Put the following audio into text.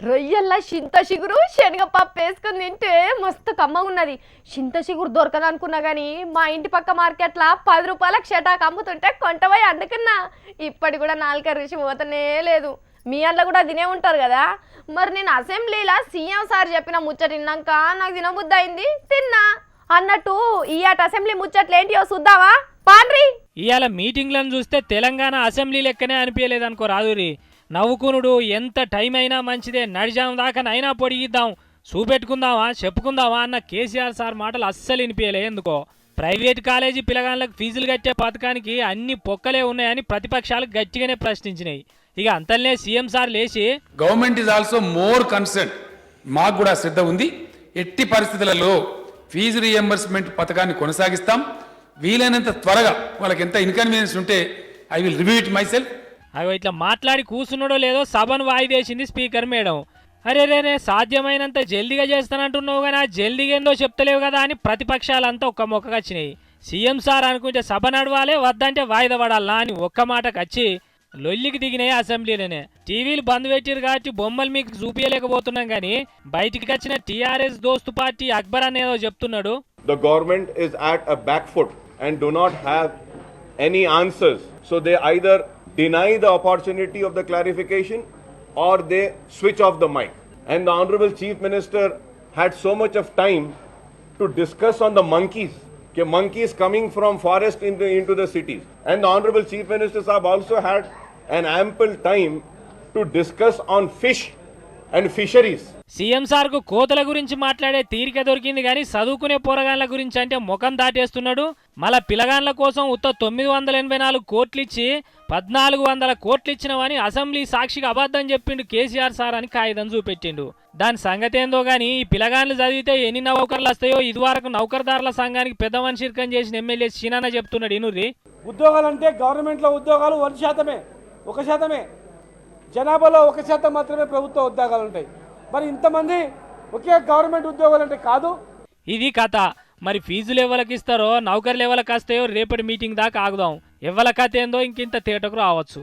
రొయ్యల్లా చింత చిగురు శనగపప్పు వేసుకుని తింటే మస్తు కమ్మగా ఉన్నది. చింత చిగురు దొరకదు అనుకున్నా కానీ మా ఇంటి పక్క మార్కెట్లో 10 రూపాయలకు షటాక్ అమ్ముతుంటే కొంటపోయి అందుకున్నా. ఇప్పటి కూడా నాలుక రుచి పోతనే లేదు. మీ అట్లా కూడా తినే ఉంటారు కదా. మరి నేను అసెంబ్లీలో సీఎం సార్ చెప్పిన ముచ్చట విన్నాక నాకు తినబుద్ధి అయింది, తిన్నా. అన్నట్టు ఈ ఆట అసెంబ్లీ ముచ్చట్లు ఏంటియో చూద్దావా పాండ్రి. ఇవాళ మీటింగ్లను చూస్తే తెలంగాణ అసెంబ్లీ లెక్కనే అనిపించలేదు అనుకో రాదురి. నవ్వుకునుడు ఎంత టైం అయినా మంచిదే, నడిజాం దాకానైనా పొడిగిద్దాం, చూపెట్టుకుందామా చెప్పుకుందామా అన్న కేసీఆర్ సార్ మాటలు అస్సలు వినిపించలే. ఎందుకో ప్రైవేట్ కాలేజీ పిల్లగాళ్ళకు ఫీజులు కట్టే పథకానికి అన్ని పొక్కలే ఉన్నాయని ప్రతిపక్షాలు గట్టిగానే ప్రశ్నించినాయి. ఇక అంతలనే సీఎం సార్ లేచి government is also more concern, మాకు కూడా శ్రద్ధ ఉంది, ఎట్టి పరిస్థితులలో ఫీజు రీఎంబర్స్మెంట్ పథకాన్ని కొనసాగిస్తాం, వీలైనంత త్వరగా వాళ్ళకి ఎంత ఇన్కన్వీనియన్స్ ఉంటే I will review it my self. అవి ఇట్లా మాట్లాడి కూర్చున్నాడో లేదో సభను వాయిదేసింది స్పీకర్ మేడం. అరే రే సాధ్యమైనంత జల్దీగా చేస్తానంటున్నావు కానీ ఆ జల్దీగా ఏందో చెప్తలేవు కదా అని ప్రతిపక్షాలంతా ఒక్క మొక్కగా వచ్చినాయి. సీఎం సార్ అనుకుంటే సభ నడవాలే, వద్దంటే వాయిదా పడాలా అని ఒక్క మాటకు వచ్చి లొల్లికి దిగినాయి అసెంబ్లీలోనే. టీవీలు బంద్ పెట్టారు కాబట్టి బొమ్మలు మీకు చూపించలేకపోతున్నాం కానీ బయటికి వచ్చిన టీఆర్ఎస్ దోస్తు పార్టీ అక్బర్ అనేదో చెప్తున్నాడు. The government is at a back foot and do not have any answers. So they either deny the opportunity of the clarification or they switch off the mic. And the Honorable Chief Minister had so much of time to discuss on the monkeys. Monkeys coming from forest into the cities. And the Honorable Chief Minister Saab also had an ample time to discuss on fish and fisheries. CM sir కు కోతల గురించి మాట్లాడే తీరిక దొరికింది కానీ చదువుకునే పోరగాన్ల గురించి అంటే ముఖం దాటేస్తున్నాడు. మళ్ళా పిల్లగాన్ల కోసం ఉత్త 984 కోట్లు ఇచ్చి 1400 కోట్లు ఇచ్చినవని అసెంబ్లీ సాక్షిగా అబద్ధం చెప్పిండు కేసీఆర్ సార్ అని కాగితం చూపెట్టిండు. దాని సంగతి ఏందో గానీ ఈ పిల్లగాన్లు చదివితే ఎన్ని నౌకర్లు వస్తాయో ఇదివరకు నౌకర్దారుల సంఘానికి పెద్ద మనిషి ఇర్కం చేసిన ఎమ్మెల్యే చీనాన్న చెప్తున్నాడు. ఇనుర్రి ఉద్యోగాలు అంటే గవర్నమెంట్లో ఉద్యోగాలు 1%, 1%. జనాభాలో 1% మాత్రమే ప్రభుత్వ ఉద్యోగాలు ఉంటాయి. మరి ఇంతమంది ఒకే గవర్నమెంట్ ఉద్యోగాలు అంటే కాదు. ఇది కథ. మరి ఫీజులు ఎవరికి ఇస్తారో నౌకర్లు ఎవరికి వస్తాయో రేపటి మీటింగ్ దాకా ఆగుదాం. ఎవరి కథ ఏందో ఇంకింత తేటకు రావచ్చు.